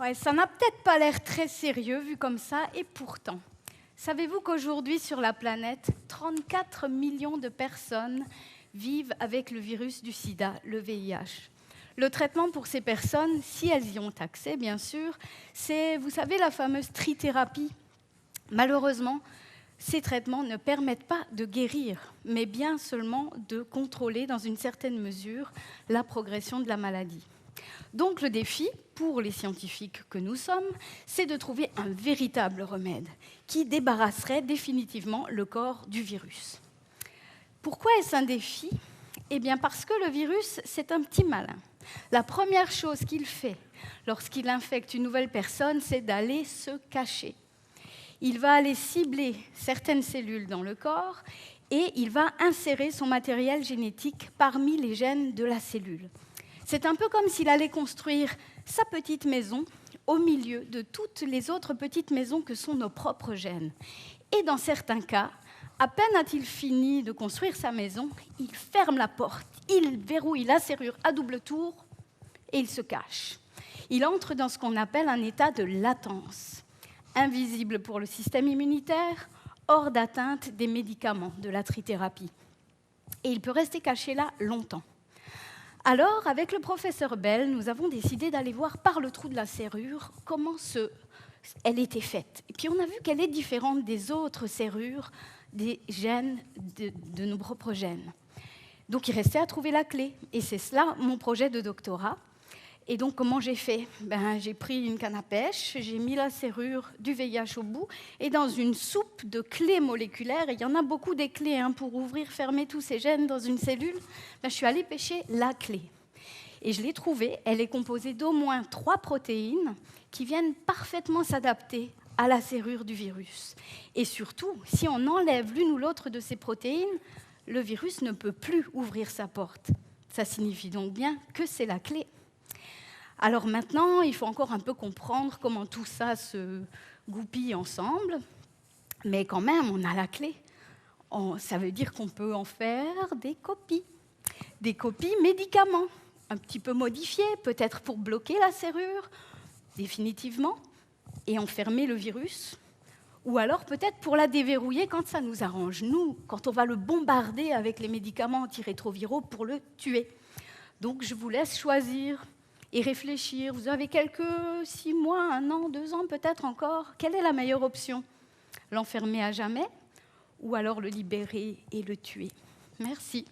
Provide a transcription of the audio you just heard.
Ouais, ça n'a peut-être pas l'air très sérieux vu comme ça, et pourtant, savez-vous qu'aujourd'hui sur la planète, 34 millions de personnes vivent avec le virus du sida, le VIH. Le traitement pour ces personnes, si elles y ont accès bien sûr, c'est, vous savez, la fameuse trithérapie. Malheureusement, ces traitements ne permettent pas de guérir, mais bien seulement de contrôler dans une certaine mesure la progression de la maladie. Donc le défi, pour les scientifiques que nous sommes, c'est de trouver un véritable remède qui débarrasserait définitivement le corps du virus. Pourquoi est-ce un défi ? Eh bien parce que le virus, c'est un petit malin. La première chose qu'il fait lorsqu'il infecte une nouvelle personne, c'est d'aller se cacher. Il va aller cibler certaines cellules dans le corps et il va insérer son matériel génétique parmi les gènes de la cellule. C'est un peu comme s'il allait construire sa petite maison au milieu de toutes les autres petites maisons que sont nos propres gènes. Et dans certains cas, à peine a-t-il fini de construire sa maison, il ferme la porte, il verrouille la serrure à double tour et il se cache. Il entre dans ce qu'on appelle un état de latence, invisible pour le système immunitaire, hors d'atteinte des médicaments de la trithérapie. Et il peut rester caché là longtemps. Alors, avec le professeur Bell, nous avons décidé d'aller voir par le trou de la serrure comment elle était faite. Et puis on a vu qu'elle est différente des autres serrures des gènes de nos propres gènes. Donc il restait à trouver la clé. Et c'est cela mon projet de doctorat. Et donc comment j'ai fait ? J'ai pris une canne à pêche, j'ai mis la serrure du VIH au bout, et dans une soupe de clés moléculaires, et il y en a beaucoup des clés pour ouvrir, fermer tous ces gènes dans une cellule, je suis allée pêcher la clé. Et je l'ai trouvée, elle est composée d'au moins 3 protéines qui viennent parfaitement s'adapter à la serrure du virus. Et surtout, si on enlève l'une ou l'autre de ces protéines, le virus ne peut plus ouvrir sa porte. Ça signifie donc bien que c'est la clé. Alors maintenant, il faut encore un peu comprendre comment tout ça se goupille ensemble, mais quand même, on a la clé. Ça veut dire qu'on peut en faire des copies médicaments, un petit peu modifiées, peut-être pour bloquer la serrure définitivement et enfermer le virus, ou alors peut-être pour la déverrouiller quand ça nous arrange, nous, quand on va le bombarder avec les médicaments antirétroviraux pour le tuer. Donc je vous laisse choisir et réfléchir. Vous avez quelques 6 mois, 1 an, 2 ans peut-être encore. Quelle est la meilleure option ? L'enfermer à jamais ou alors le libérer et le tuer ? Merci.